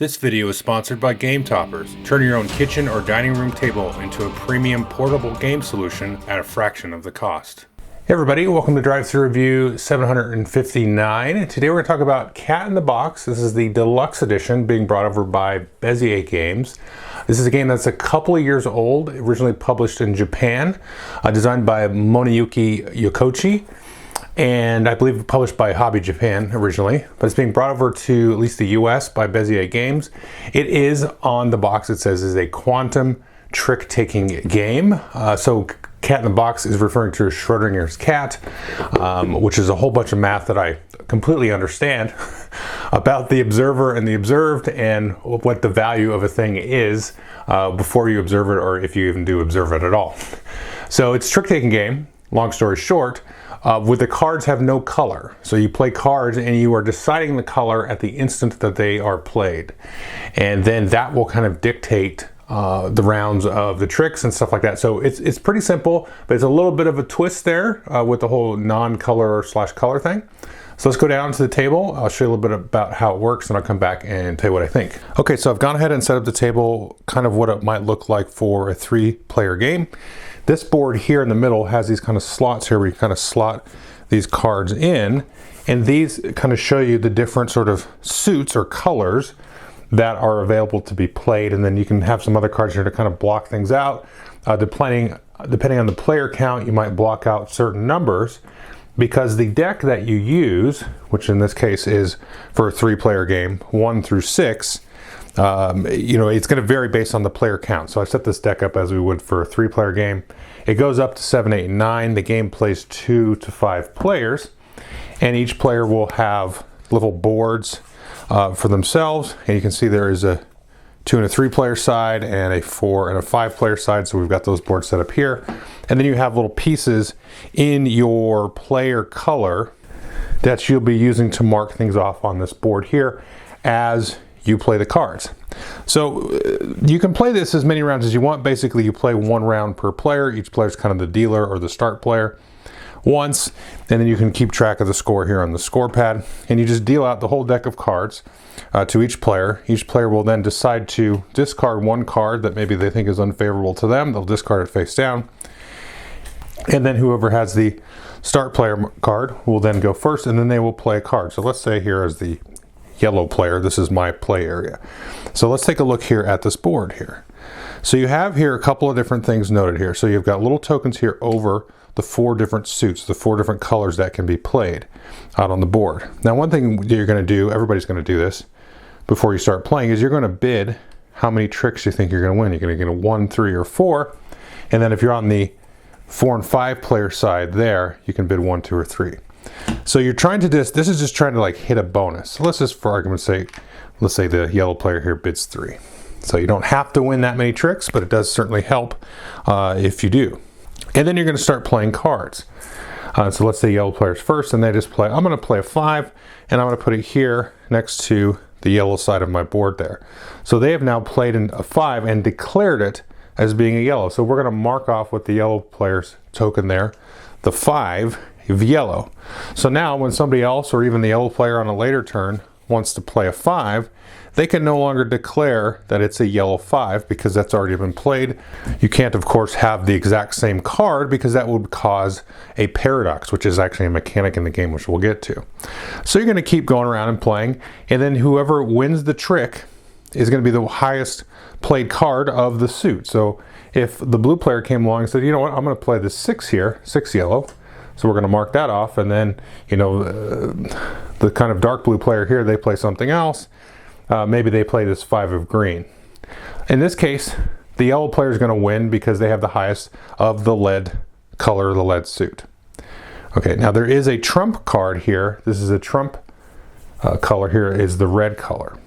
This video is sponsored by Game Toppers. Turn your own kitchen or dining room table into a premium portable game solution at a fraction of the cost. Hey everybody, welcome to Drive-Thru Review 759. Today we're going to talk about Cat in the Box. This is the deluxe edition being brought over by Bezier Games. This is a game that's a couple of years old, originally published in Japan, designed by Moneyuki Yokochi, and I believe published by Hobby Japan originally, but it's being brought over to at least the US by Bezier Games. It is on the box, it says, is a quantum trick-taking game. So Cat in the Box is referring to Schrodinger's cat, which is a whole bunch of math that I completely understand about the observer and the observed and what the value of a thing is before you observe it, or if you even do observe it at all. So it's a trick-taking game, long story short, where the cards have no color. So you play cards and you are deciding the color at the instant that they are played. And then that will kind of dictate the rounds of the tricks and stuff like that. So it's pretty simple, but it's a little bit of a twist there with the whole non-color slash color thing. So let's go down to the table. I'll show you a little bit about how it works and I'll come back and tell you what I think. Okay, so I've gone ahead and set up the table, kind of what it might look like for a 3-player game. This board here in the middle has these kind of slots here where you kind of slot these cards in, and these kind of show you the different sort of suits or colors that are available to be played, and then you can have some other cards here to kind of block things out. Depending on the player count, you might block out certain numbers, because the deck that you use, which in this case is for a 3-player game, 1 through 6, it's going to vary based on the player count. So I set this deck up as we would for a 3-player game. It goes up to 7, 8, and 9. The game plays 2 to 5 players, and each player will have little boards for themselves. And you can see there is a 2 and a 3-player side and a 4 and a 5-player side. So we've got those boards set up here. And then you have little pieces in your player color that you'll be using to mark things off on this board here as you play the cards. So you can play this as many rounds as you want. Basically, you play 1 round per player. Each player is kind of the dealer or the start player once, and then you can keep track of the score here on the score pad, and you just deal out the whole deck of cards to each player. Each player will then decide to discard 1 card that maybe they think is unfavorable to them. They'll discard it face down, and then whoever has the start player card will then go first, and then they will play a card. So let's say here is the yellow player. This is my play area. So let's take a look here at this board here. So you have here a couple of different things noted here. So you've got little tokens here over the 4 different suits, the 4 different colors that can be played out on the board. Now, one thing that you're going to do, everybody's going to do this before you start playing, is you're going to bid how many tricks you think you're going to win. You're going to get a 1, 3, or 4. And then if you're on the 4 and 5 player side there, you can bid 1, 2, or 3. So you're trying to this is just trying to like hit a bonus. So let's just, for argument's sake, let's say the yellow player here bids 3. So you don't have to win that many tricks, but it does certainly help if you do. And then you're going to start playing cards. So let's say yellow player's first, and they just play, I'm going to play a 5, and I'm going to put it here next to the yellow side of my board there. So they have now played in a 5 and declared it as being a yellow. So we're going to mark off with the yellow player's token there, the 5 of yellow. So now when somebody else, or even the yellow player on a later turn, wants to play a 5, they can no longer declare that it's a yellow 5 because that's already been played. You can't, of course, have the exact same card because that would cause a paradox, which is actually a mechanic in the game, which we'll get to. So you're going to keep going around and playing, and then whoever wins the trick is going to be the highest played card of the suit. So if the blue player came along and said, you know what, I'm going to play this 6 here, 6 yellow, so we're going to mark that off, and then, the kind of dark blue player here, they play something else. Maybe they play this 5 of green. In this case, the yellow player is going to win because they have the highest of the lead color, the lead suit. Okay, now there is a trump card here. This is a trump color here is the red color.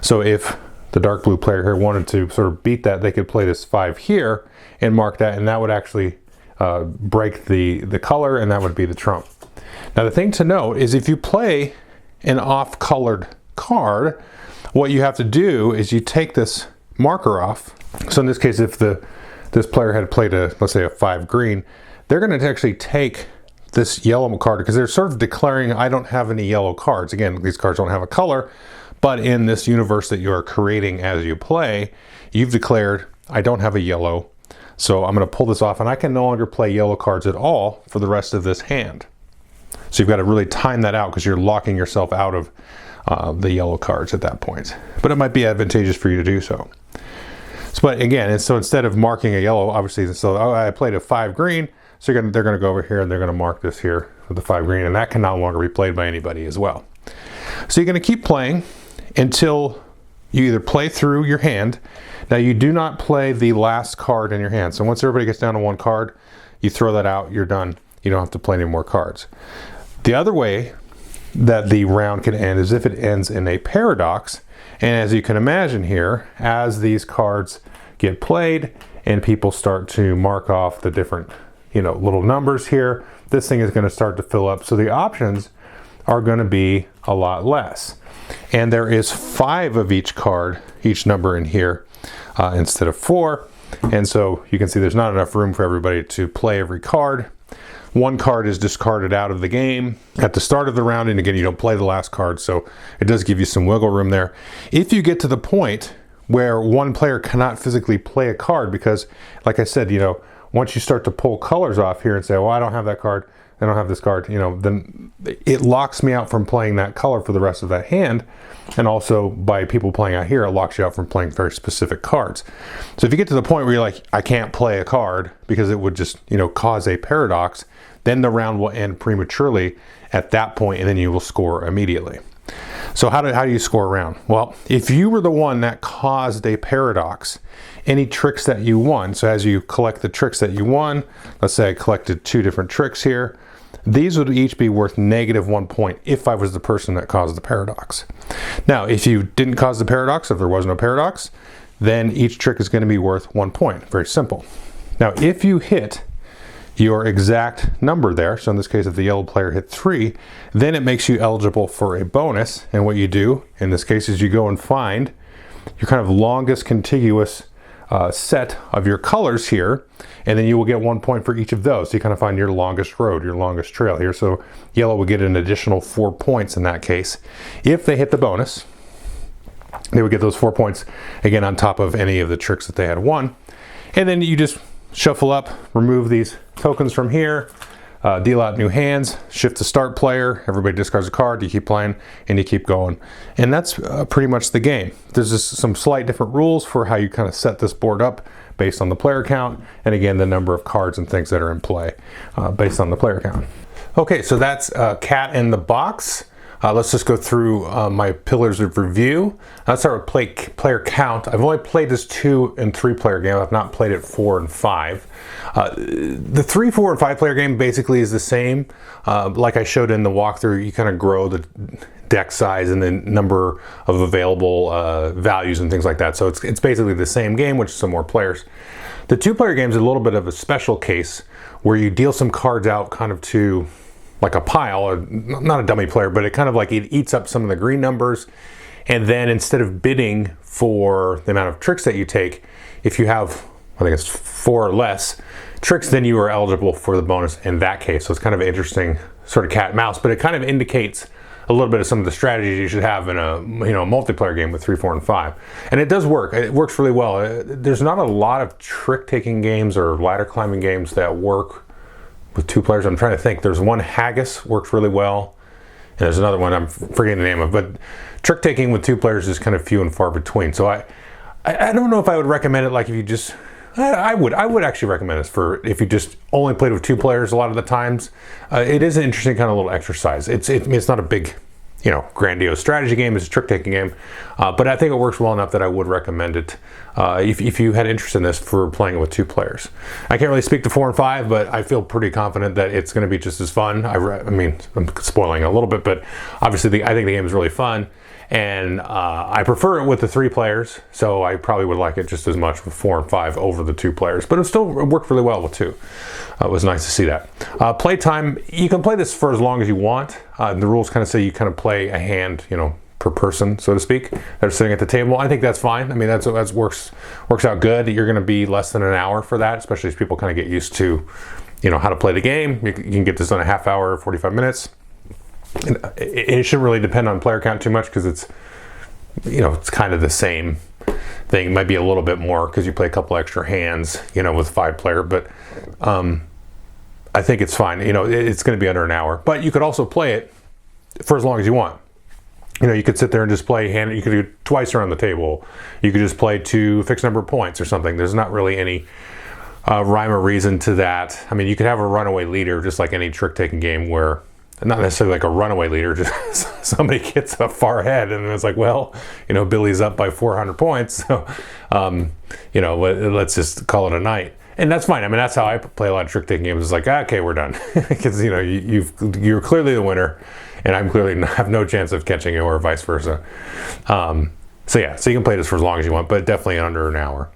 So if the dark blue player here wanted to sort of beat that, they could play this 5 here and mark that, and that would actually break the color, and that would be the trump. Now the thing to note is if you play an off-colored card, what you have to do is you take this marker off. So in this case, if this player had played let's say a 5 green, they're going to actually take this yellow card because they're sort of declaring, I don't have any yellow cards. Again, these cards don't have a color, But in this universe that you are creating as you play, you've declared, I don't have a yellow, so I'm going to pull this off, and I can no longer play yellow cards at all for the rest of this hand. So you've got to really time that out because you're locking yourself out of the yellow cards at that point. But it might be advantageous for you to do so. But again, so instead of marking a yellow, obviously, so I played a 5 green, so they're going to go over here and they're going to mark this here with the 5 green, and that can no longer be played by anybody as well. So you're going to keep playing until you either play through your hand. Now you do not play the last card in your hand. So once everybody gets down to 1 card, you throw that out, you're done. You don't have to play any more cards. The other way that the round can end is if it ends in a paradox. And as you can imagine here, as these cards get played and people start to mark off the different, little numbers here, this thing is going to start to fill up. So the options are going to be a lot less. And there is 5 of each card, each number in here, instead of 4. And so you can see there's not enough room for everybody to play every card. 1 card is discarded out of the game at the start of the round, and again, you don't play the last card, so it does give you some wiggle room there. If you get to the point where one player cannot physically play a card, because like I said, once you start to pull colors off here and say, well, I don't have that card, I don't have this card, then it locks me out from playing that color for the rest of that hand. And also by people playing out here, it locks you out from playing very specific cards. So if you get to the point where you're like, I can't play a card because it would just, cause a paradox, then the round will end prematurely at that point, and then you will score immediately. So how do you score a round? Well, if you were the one that caused a paradox, any tricks that you won, so as you collect the tricks that you won, let's say I collected 2 different tricks here, these would each be worth -1 point if I was the person that caused the paradox. Now, if you didn't cause the paradox, if there was no paradox, then each trick is going to be worth 1 point. Very simple. Now, if you hit your exact number there, so in this case, if the yellow player hit 3, then it makes you eligible for a bonus. And what you do in this case is you go and find your kind of longest contiguous set of your colors here, and then you will get 1 point for each of those. So you kind of find your longest road, your longest trail here. So yellow will get an additional 4 points in that case. If they hit the bonus, they would get those 4 points again on top of any of the tricks that they had won. And then you just shuffle up, remove these tokens from here, deal out new hands, shift to start player, everybody discards a card, you keep playing, and you keep going. And that's pretty much the game. There's just some slight different rules for how you kind of set this board up based on the player count, and again, the number of cards and things that are in play based on the player count. Okay, so that's Cat in the Box. Let's just go through my pillars of review. Let's start with player count. I've only played this 2 and 3 player game. I've not played it 4 and 5. The 3, 4, and 5 player game basically is the same. Like I showed in the walkthrough, you kind of grow the deck size and the number of available values and things like that. So it's basically the same game, which is some more players. The 2 player game is a little bit of a special case where you deal some cards out kind of to like a pile, not a dummy player, but it kind of like it eats up some of the green numbers. And then instead of bidding for the amount of tricks that you take, if you have, I think it's 4 or less tricks, then you are eligible for the bonus in that case. So it's kind of an interesting sort of cat and mouse, but it kind of indicates a little bit of some of the strategies you should have in a multiplayer game with 3, 4, and 5. And it does work. It works really well. There's not a lot of trick-taking games or ladder climbing games that work with 2 players. I'm trying to think. There's one, Haggis, works really well. And there's another one I'm forgetting the name of. But trick taking with 2 players is kind of few and far between. So I don't know if I would recommend it. Like if you just, I would actually recommend this for if you just only played with 2 players a lot of the times. It is an interesting kind of little exercise. It's not a big, grandiose strategy game. It's a trick taking game. But I think it works well enough that I would recommend it if you had interest in this for playing it with 2 players. I can't really speak to 4 and 5, but I feel pretty confident that it's going to be just as fun. I mean, I'm spoiling a little bit, but obviously I think the game is really fun. And I prefer it with the 3 players, so I probably would like it just as much with 4 and 5 over the 2 players. But it still worked really well with 2. It was nice to see that. Playtime, you can play this for as long as you want. The rules kind of say you kind of play a hand, per person, so to speak, that are sitting at the table. I think that's fine. I mean, that works out good. You're going to be less than an hour for that, especially as people kind of get used to, how to play the game. You can get this in a half hour, 45 minutes. And it shouldn't really depend on player count too much because it's it's kind of the same thing. It might be a little bit more because you play a couple extra hands, with 5-player, but I think it's fine. It's going to be under an hour, but you could also play it for as long as you want. You could sit there and just play hand. You could do it twice around the table. You could just play to a fixed number of points or something. There's not really any rhyme or reason to that. I mean, you could have a runaway leader, just like any trick-taking game, where not necessarily like a runaway leader, just somebody gets up far ahead, and it's like, well, Billy's up by 400 points, so let's just call it a night. And that's fine. I mean, that's how I play a lot of trick-taking games. It's like, okay, we're done, because you're clearly the winner, and I'm clearly have no chance of catching you, or vice versa. So you can play this for as long as you want, but definitely under an hour.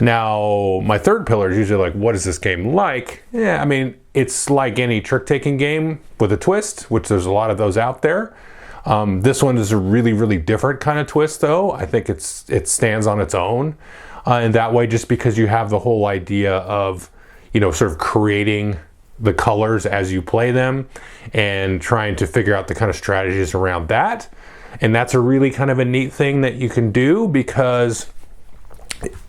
Now, my third pillar is usually like, what is this game like? Yeah, I mean, it's like any trick-taking game with a twist, which there's a lot of those out there. This one is a really, really different kind of twist, though. I think it stands on its own in that way, just because you have the whole idea of, sort of creating the colors as you play them and trying to figure out the kind of strategies around that. And that's a really kind of a neat thing that you can do, because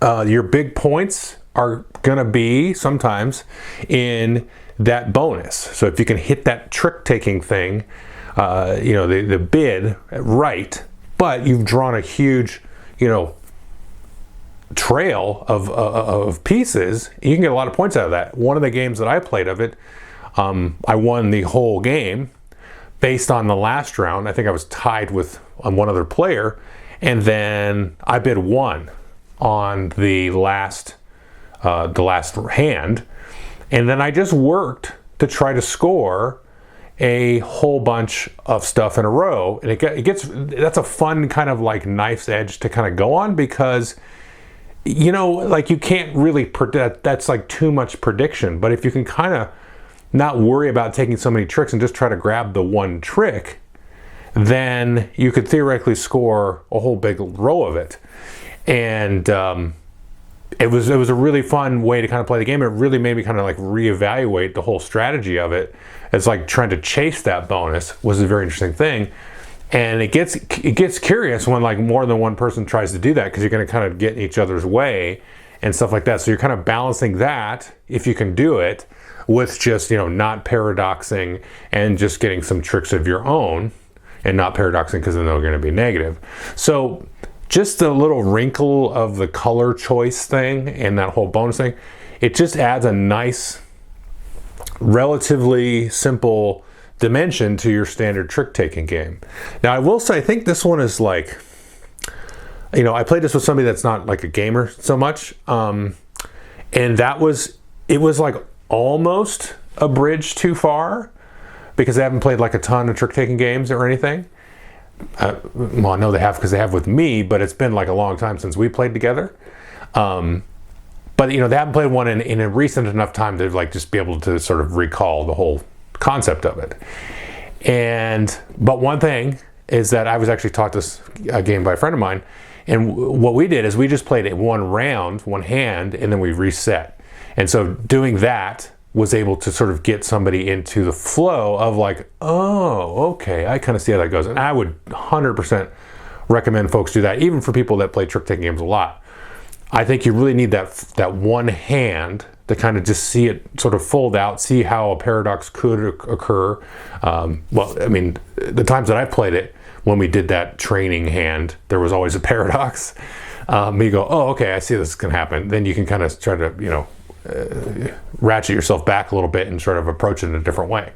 your big points are going to be sometimes in that bonus. So if you can hit that trick-taking thing, the bid right, but you've drawn a huge, trail of pieces, you can get a lot of points out of that. One of the games that I played of it, I won the whole game based on the last round. I think I was tied with one other player, and then I bid 1 on the last hand, and then I just worked to try to score a whole bunch of stuff in a row, and that's a fun kind of like knife's edge to kind of go on, because like you can't really predict. That's like too much prediction. But if you can kind of not worry about taking so many tricks and just try to grab the one trick, then you could theoretically score a whole big row of it. And it was a really fun way to kind of play the game. It really made me kind of like reevaluate the whole strategy of it. It's like trying to chase that bonus was a very interesting thing. And it gets curious when like more than one person tries to do that, because you're going to kind of get in each other's way and stuff like that. So you're kind of balancing that, if you can do it, with just not paradoxing and just getting some tricks of your own, and not paradoxing because then they're going to be negative. So just a little wrinkle of the color choice thing and that whole bonus thing, it just adds a nice, relatively simple dimension to your standard trick-taking game. Now, I will say, I think this one is like, I played this with somebody that's not like a gamer so much, and it was like almost a bridge too far, because they haven't played like a ton of trick-taking games or anything. Well, I know they have, because they have with me, but it's been like a long time since we played together. But they haven't played one in a recent enough time to like just be able to sort of recall the whole concept of it. But one thing is that I was actually taught this game by a friend of mine, and what we did is we just played it one round, one hand, and then we reset. And so doing that was able to sort of get somebody into the flow of like, oh, okay, I kind of see how that goes. And I would 100% recommend folks do that, even for people that play trick-taking games a lot. I think you really need that one hand to kind of just see it sort of fold out, see how a paradox could occur. Well, I mean, the times that I played it, when we did that training hand, there was always a paradox. You go, oh, okay, I see this can happen. Then you can kind of try to, ratchet yourself back a little bit and sort of approach it in a different way.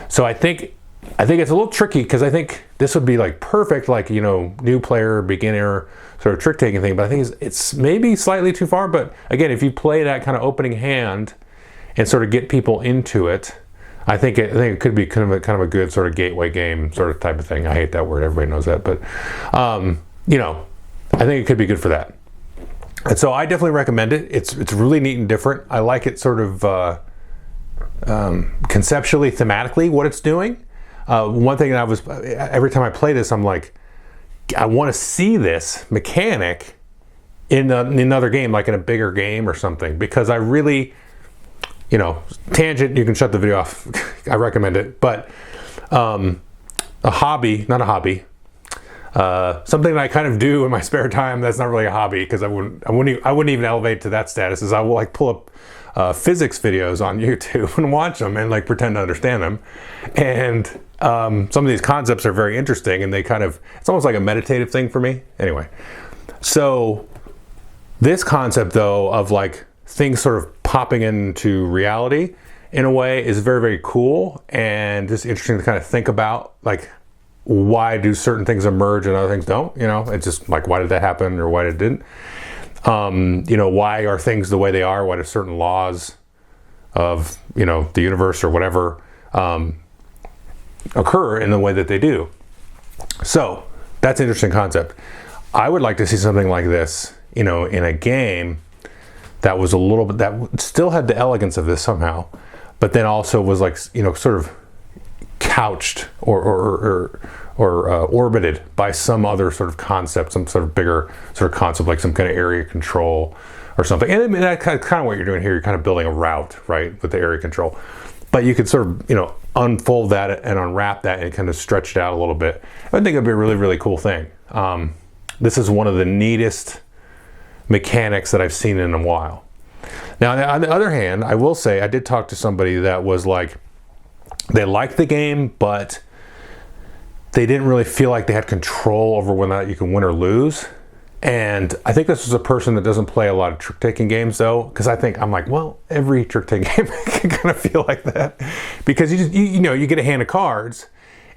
So I think it's a little tricky, because I think this would be like perfect, like, new player, beginner sort of trick-taking thing, but I think it's maybe slightly too far. But again, if you play that kind of opening hand and sort of get people into it, I think it could be kind of a good sort of gateway game sort of type of thing. I hate that word, everybody knows that, but I think it could be good for that. And so I definitely recommend it. It's really neat and different. I like it sort of conceptually, thematically, what it's doing. One thing that every time I play this, I'm like, I want to see this mechanic in another game, like in a bigger game or something, because I really, tangent, you can shut the video off. I recommend it. But Something that I kind of do in my spare time that's not really a hobby, because I wouldn't even elevate to that status, is I will like pull up physics videos on YouTube and watch them and like pretend to understand them. And some of these concepts are very interesting, and it's almost like a meditative thing for me. Anyway, so this concept though of like things sort of popping into reality in a way is very, very cool, and just interesting to kind of think about, like, why do certain things emerge and other things don't? It's just like, why did that happen or why it didn't? Why are things the way they are? Why do certain laws of, the universe or whatever occur in the way that they do? So that's an interesting concept. I would like to see something like this, in a game that was a little bit, that still had the elegance of this somehow, but then also was like, sort of couched or orbited by some other sort of concept, some sort of bigger sort of concept, like some kind of area control or something. And I mean, that's kind of what you're doing here. You're kind of building a route, right, with the area control. But you could sort of, unfold that and unwrap that and kind of stretch it out a little bit. I think it'd be a really, really cool thing. This is one of the neatest mechanics that I've seen in a while. Now, on the other hand, I will say I did talk to somebody that was like, they liked the game, but they didn't really feel like they had control over whether or not you can win or lose. And I think this was a person that doesn't play a lot of trick-taking games, though, because I'm like, well, every trick-taking game can kind of feel like that, because you get a hand of cards,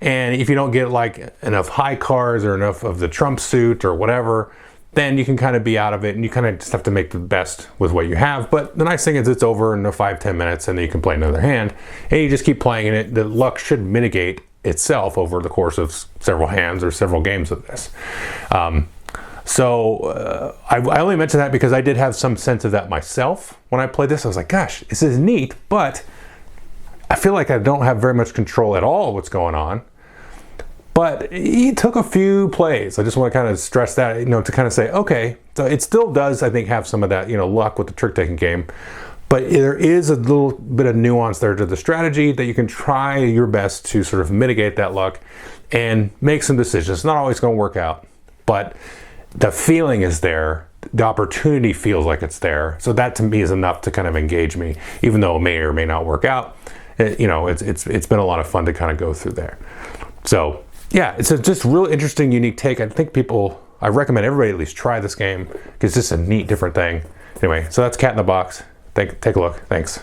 and if you don't get like enough high cards or enough of the trump suit or whatever, then you can kind of be out of it, and you kind of just have to make the best with what you have. But the nice thing is it's over in 5-10 minutes, and then you can play another hand, and you just keep playing it. The luck should mitigate itself over the course of several hands or several games of this. So I only mention that because I did have some sense of that myself when I played this. I was like, gosh, this is neat, but I feel like I don't have very much control at all what's going on. But he took a few plays. I just want to kind of stress that, to kind of say, okay, so it still does, I think, have some of that, luck with the trick-taking game. But there is a little bit of nuance there to the strategy that you can try your best to sort of mitigate that luck and make some decisions. It's not always going to work out, but the feeling is there. The opportunity feels like it's there. So that to me is enough to kind of engage me, even though it may or may not work out. It's been a lot of fun to kind of go through there. So yeah, it's a just real interesting, unique take. I recommend everybody at least try this game, because it's just a neat, different thing. Anyway, so that's Cat in the Box. Take a look. Thanks.